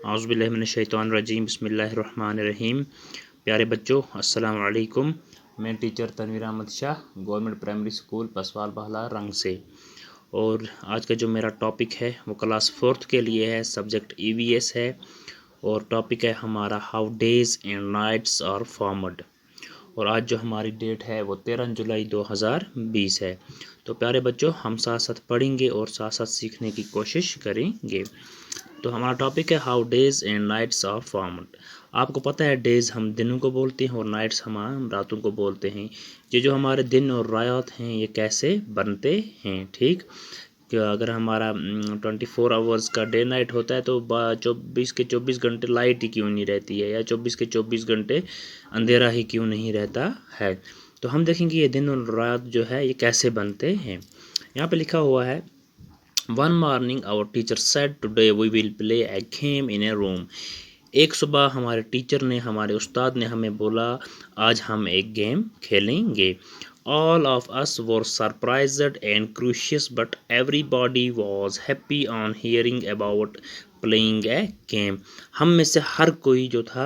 औज़ुबिल्लाहिमिनश्शैतानिर्रजीम बिस्मिल्लाहिर्रहमानिर्रहीम। प्यारे बच्चों, अस्सलाम वालेकुम। मैं teacher Tanveer Ahmed Shah, government primary school Paswal Bahla Rang से। और आज का जो मेरा टॉपिक है वो क्लास 4th के लिए है, सब्जेक्ट EVS है और टॉपिक है हमारा how days and nights are formed. और आज जो हमारी डेट है वो 13 जुलाई 2020 है। तो प्यारे बच्चों, हम साथ साथ पढ़ेंगे और साथ साथ सीखने की कोशिश करेंगे। तो हमारा टॉपिक है how days and nights are formed. आपको पता है डेज़ हम दिनों को बोलते हैं और नाइट्स हम रातों को बोलते हैं। ये जो हमारे दिन और रात हैं ये कैसे बनते हैं, ठीक। कि अगर हमारा 24 आवर्स का डे नाइट होता है तो 24 के 24 घंटे लाइट ही क्यों नहीं रहती है, या 24 के 24 घंटे अंधेरा ही क्यों नहीं रहता है। तो हम देखेंगे ये दिन और रात जो है ये कैसे बनते हैं। यहाँ पे लिखा हुआ है, one morning our teacher said today we will play a game in a room. एक सुबह हमारे टीचर ने, हमारे उस्ताद ने हमें बोला आज हम एक गेम खेलेंगे। All of us were surprised and curious, but everybody was happy on hearing about playing a game. हम में से हर कोई जो था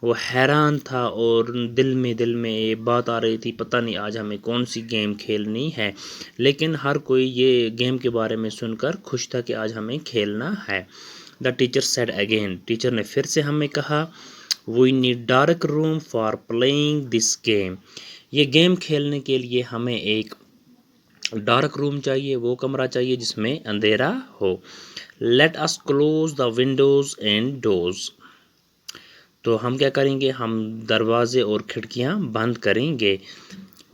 वो हैरान था और दिल में ये बात आ रही थी, पता नहीं आज हमें कौन सी गेम खेलनी है। लेकिन हर कोई ये गेम के बारे में सुनकर खुश था कि आज हमें खेलना है। The teacher said again, teacher ने फिर से हमें कहा, we need dark room for playing this game. ये गेम खेलने के लिए हमें एक डार्क रूम चाहिए, वो कमरा चाहिए जिसमें अंधेरा हो। Let us close the Windows and doors. तो हम क्या करेंगे, हम दरवाजे और खिड़कियां बंद करेंगे।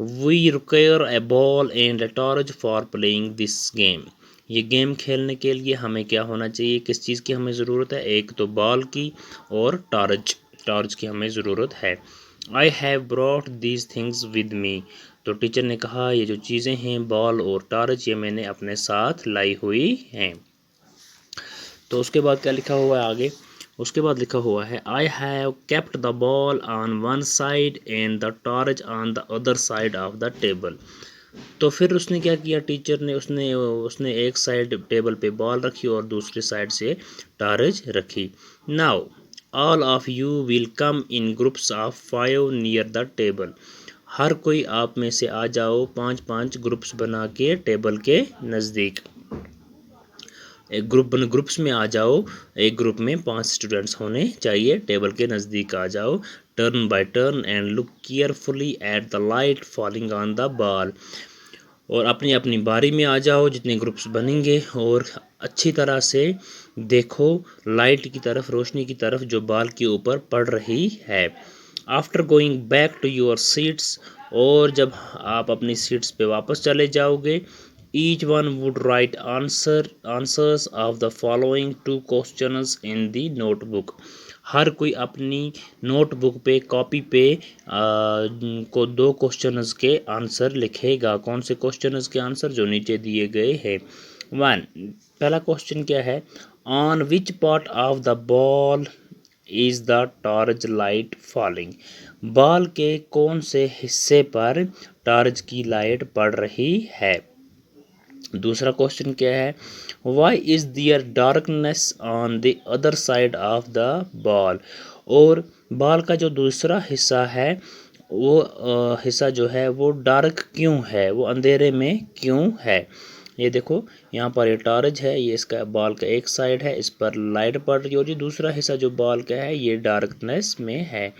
We require a ball and a torch for playing this game. ये गेम खेलने के लिए हमें क्या होना चाहिए, किस चीज़ की हमें ज़रूरत है, एक तो बॉल की और टॉर्च की हमें ज़रूरत है। I have brought these things with me. तो टीचर ने कहा ये जो चीज़ें हैं बॉल और टॉर्च ये मैंने अपने साथ लाई हुई हैं। तो उसके बाद क्या लिखा हुआ है आगे, उसके बाद लिखा हुआ है, I have kept the ball on one side and the torch on the other side of the table. तो फिर उसने क्या किया, टीचर ने उसने एक साइड टेबल पे बॉल रखी और दूसरी साइड से टॉर्च रखी। Now all of you will come in groups of 5 near the table. हर कोई आप में से आ जाओ 5-5 ग्रुप्स बना के टेबल के नज़दीक। एक ग्रुप्स में आ जाओ, एक ग्रुप में 5 स्टूडेंट्स होने चाहिए, टेबल के नज़दीक आ जाओ। Turn by turn and look carefully at the light falling on the ball. और अपनी अपनी बारी में आ जाओ जितने ग्रुप्स बनेंगे, और अच्छी तरह से देखो लाइट की तरफ, रोशनी की तरफ जो बॉल के ऊपर पड़ रही है। After going back to your seats, और जब आप अपनी सीट्स पे वापस चले जाओगे, each one would write answers of the following 2 questions in the notebook. हर कोई अपनी नोटबुक पे, कॉपी पे को 2 क्वेश्चंस के आंसर लिखेगा। कौन से क्वेश्चंस के आंसर, जो नीचे दिए गए हैं। 1, पहला क्वेश्चन क्या है, on which part of the ball is the torch light falling. Ball के कौन से हिस्से पर टॉर्च की लाइट पड़ रही है। दूसरा क्वेश्चन क्या है, why is there darkness on the other side of the ball. और बॉल का जो दूसरा हिस्सा है वो हिस्सा जो है वो डार्क क्यों है, वो अंधेरे में क्यों है। ये देखो यहाँ पर ये टॉर्च है, ये इसका बॉल का एक साइड है, इस पर लाइट पड़ रही है, और ये दूसरा हिस्सा जो बॉल का है ये डार्कनेस में है,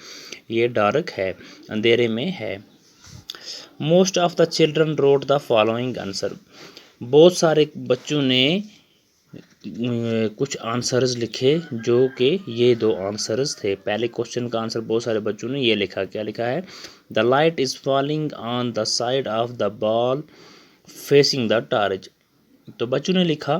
ये डार्क है, अंधेरे में है। Most of the children wrote the following answer. बहुत सारे बच्चों ने कुछ आंसर्स लिखे जो कि ये 2 आंसर्स थे। पहले क्वेश्चन का आंसर बहुत सारे बच्चों ने ये लिखा, क्या लिखा है, the light is falling on the side of the ball facing the torch. तो बच्चों ने लिखा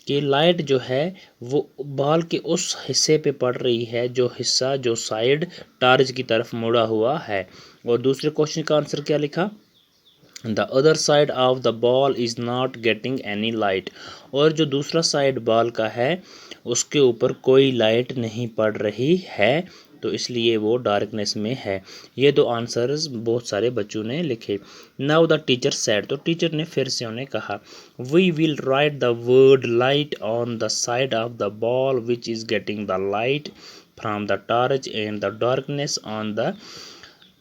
कि लाइट जो है वो बॉल के उस हिस्से पे पड़ रही है जो हिस्सा, जो साइड टॉर्च की तरफ मुड़ा हुआ है। और दूसरे क्वेश्चन का आंसर क्या लिखा, the other side of the ball is not getting any light. और जो दूसरा साइड बॉल का है उसके ऊपर कोई लाइट नहीं पड़ रही है। तो इसलिए वो डार्कनेस में है। ये दो आंसर्स बहुत सारे बच्चों ने लिखे। नाउ द टीचर सेड, तो टीचर ने फिर से उन्हें कहा, we will write the word light on the side of the ball which is getting the light from the torch and the darkness on the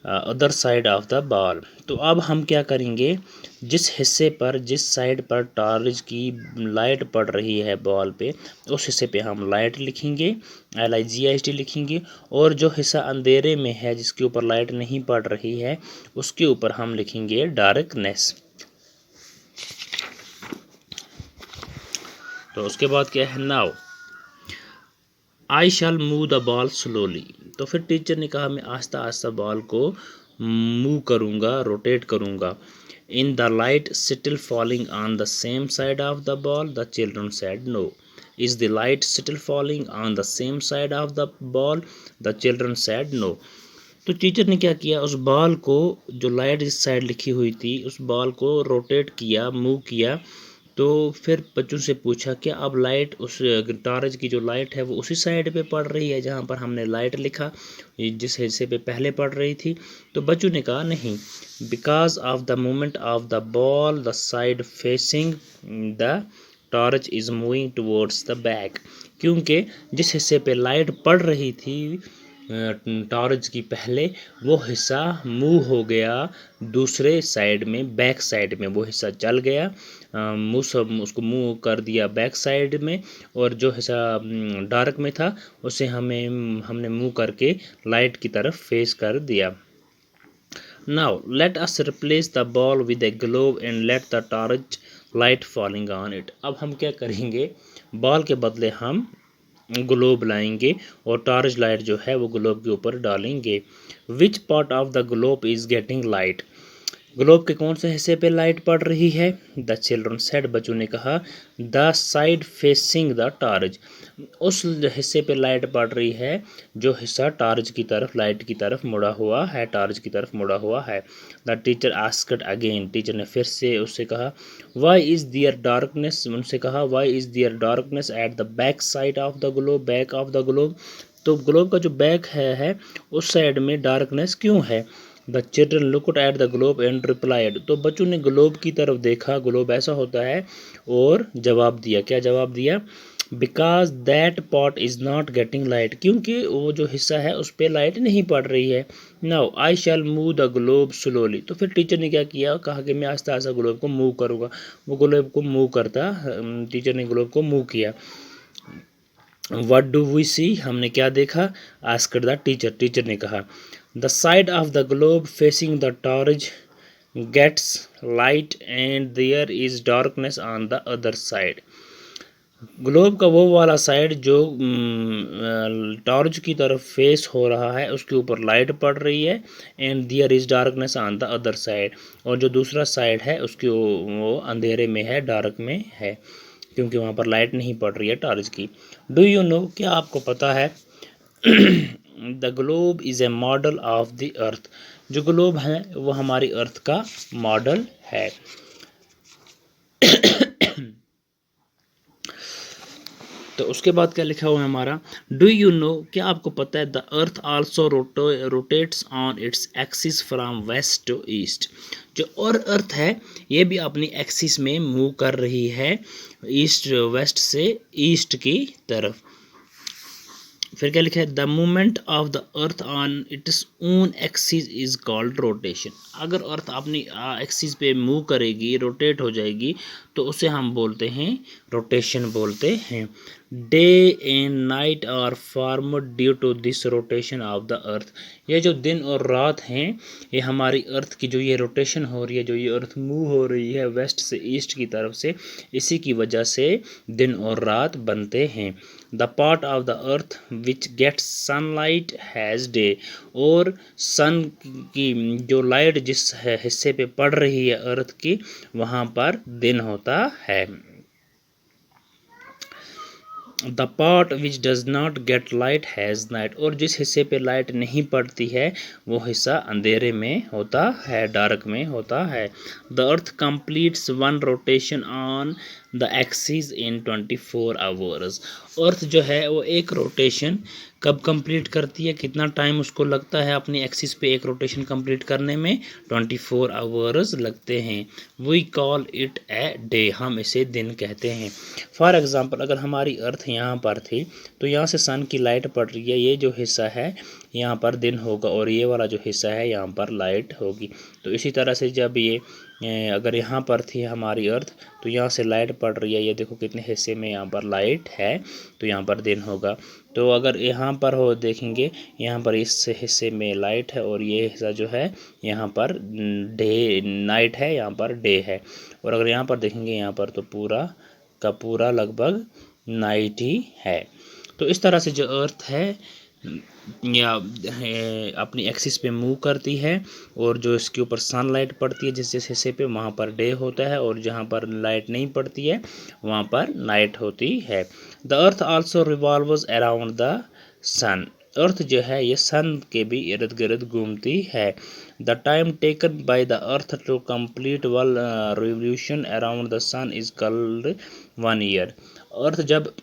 other side of the ball. तो अब हम क्या करेंगे, जिस हिस्से पर, जिस साइड पर टॉर्च की लाइट पड़ रही है बॉल पे, उस हिस्से पे हम लाइट लिखेंगे, LIGHT लिखेंगे, और जो हिस्सा अंधेरे में है जिसके ऊपर लाइट नहीं पड़ रही है उसके ऊपर हम लिखेंगे डार्कनेस। तो उसके बाद क्या है, now I shall move the ball slowly. तो फिर टीचर ने कहा मैं आस्ता आस्ता बॉल को मूव करूँगा, रोटेट करूँगा। In the light still falling on the same side of the ball, the children said no. Is the light still falling on the same side of the ball, the children said no. तो teacher ने क्या किया, उस ball को, जो light इस side लिखी हुई थी, उस बॉल को रोटेट किया, मूव किया। तो फिर बच्चों से पूछा कि अब लाइट, उस टॉर्च की जो लाइट है वो उसी साइड पे पड़ रही है जहाँ पर हमने लाइट लिखा, जिस हिस्से पे पहले पड़ रही थी। तो बच्चों ने कहा नहीं, because of the movement of the ball the side facing the torch is moving towards the back. क्योंकि जिस हिस्से पे लाइट पड़ रही थी टॉर्च की पहले, वो हिस्सा मूव हो गया दूसरे साइड में, बैक साइड में वो हिस्सा चल गया, उसको मूव कर दिया बैक साइड में, और जो हिस्सा डार्क में था उसे हमने मूव करके लाइट की तरफ फेस कर दिया। Now let us replace the ball with A globe and let the torch light falling on it. अब हम क्या करेंगे, बॉल के बदले हम ग्लोब लाएंगे और टॉर्च लाइट जो है वो ग्लोब के ऊपर डालेंगे। Which part of the globe is getting light, globe के कौन से हिस्से पे लाइट पड़ रही है। द चिल्ड्रन सेड, बच्चों ने कहा, the side facing the torch, उस हिस्से पे लाइट पड़ रही है जो हिस्सा टॉर्च की तरफ, लाइट की तरफ मुड़ा हुआ है, टॉर्च की तरफ मुड़ा हुआ है। The teacher asked again, teacher ने फिर से उससे कहा, वाई इज़ दियर डार्कनेस, उनसे कहा why is there darkness at the back side of the globe, back of the globe. तो ग्लोब का जो बैक है उस साइड में डार्कनेस क्यों है। The children looked at the globe and replied, तो बच्चों ने ग्लोब की तरफ देखा, ग्लोब ऐसा होता है, और जवाब दिया। क्या जवाब दिया, because that pot is not getting light, क्योंकि वो जो हिस्सा है उस पर लाइट नहीं पड़ रही है। Now I shall move the globe slowly, तो फिर टीचर ने क्या किया, कहा कि मैं आस्ता आस्ता ग्लोब को मूव करूँगा। वो ग्लोब को मूव करता, टीचर ने ग्लोब को मूव किया। व्हाट डू वी सी, हमने क्या देखा, आस्क्ड द टीचर, टीचर ने कहा, the side of the globe facing the torch gets light and there is darkness on the other side. Globe का वो वाला साइड जो टॉर्च की तरफ फेस हो रहा है उसके ऊपर लाइट पड़ रही है, and there is darkness on the other side, और जो दूसरा साइड है उसकी वो अंधेरे में है, डार्क में है, क्योंकि वहाँ पर लाइट नहीं पड़ रही है टॉर्च की। डू यू नो, क्या आपको पता है, the globe is a model of the अर्थ, जो ग्लोब है वो हमारी अर्थ का मॉडल है। तो उसके बाद क्या लिखा हुआ है हमारा, डू यू नो, क्या आपको पता है, the earth also rotates on its axis from west to east, जो और अर्थ है ये भी अपनी एक्सिस में मूव कर रही है, ईस्ट वेस्ट से ईस्ट की तरफ। फिर क्या लिखा है, the movement of the earth on its own axis is called rotation, अगर अर्थ अपनी एक्सिस पे मूव करेगी, रोटेट हो जाएगी, तो उसे हम बोलते हैं रोटेशन बोलते हैं। Day and night are formed due to this rotation of the earth, ये जो दिन और रात हैं ये हमारी अर्थ की जो ये रोटेशन हो रही है, जो ये अर्थ मूव हो रही है वेस्ट से ईस्ट की तरफ से, इसी की वजह से दिन और रात बनते हैं। The part of the earth which gets sunlight has day, और सन की जो लाइट जिस हिस्से पे पड़ रही है अर्थ की, वहाँ पर दिन होता है। The part which does not gate light has night, और जिस हिस्से पे लाइट नहीं पड़ती है वो हिस्सा अंधेरे में होता है, डार्क में होता है। The earth completes one rotation on the axis in 24 hours. Earth जो है वो एक रोटेशन कब कंप्लीट करती है, कितना टाइम उसको लगता है अपनी एक्सिस पे एक रोटेशन कंप्लीट करने में, 24 आवर्स लगते हैं। We call it a day, हम इसे दिन कहते हैं। फॉर एग्जांपल अगर हमारी अर्थ यहाँ पर थी तो यहाँ से सन की लाइट पड़ रही है, ये जो हिस्सा है यहाँ पर दिन होगा और ये वाला जो हिस्सा है यहाँ पर लाइट होगी। तो इसी तरह से जब ये अगर यहाँ पर थी हमारी अर्थ तो यहाँ से लाइट पड़ रही है, ये देखो कितने हिस्से में यहाँ पर लाइट है, तो यहाँ पर दिन होगा। तो अगर यहाँ पर हो देखेंगे यहाँ पर इस हिस्से में लाइट है और ये हिस्सा जो है यहाँ पर डे नाइट है, यहाँ पर डे है। और अगर यहाँ पर देखेंगे यहाँ पर तो पूरा का पूरा लगभग नाइट ही है। तो इस तरह से जो अर्थ है या अपनी एक्सिस पे मूव करती है और जो इसके ऊपर सनलाइट पड़ती है जिस जिस हिस्से पे वहाँ पर डे होता है और जहाँ पर लाइट नहीं पड़ती है वहाँ पर नाइट होती है। The earth also revolves around the sun, earth जो है ये सन के भी इर्द गिर्द घूमती है। The time taken by the earth to complete one revolution around the sun is called 1 year. Earth जब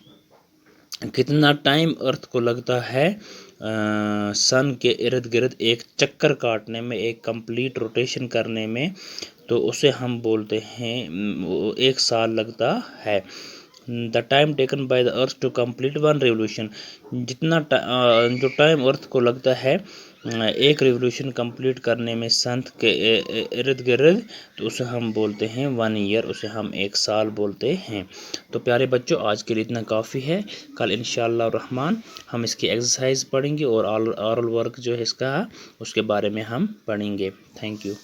कितना टाइम अर्थ को लगता है सन के इर्द गिर्द एक चक्कर काटने में, एक कंप्लीट रोटेशन करने में, तो उसे हम बोलते हैं 1 साल लगता है। The time taken by the earth to complete one revolution, जितना जो टाइम अर्थ को लगता है एक रिवोल्यूशन कंप्लीट करने में सन के इर्द गिर्द, तो उसे हम बोलते हैं 1 ईयर, उसे हम 1 साल बोलते हैं। तो प्यारे बच्चों आज के लिए इतना काफ़ी है। कल इंशाअल्लाह रहमान हम इसकी एक्सरसाइज पढ़ेंगे और ऑरल वर्क जो है इसका उसके बारे में हम पढ़ेंगे। Thank you.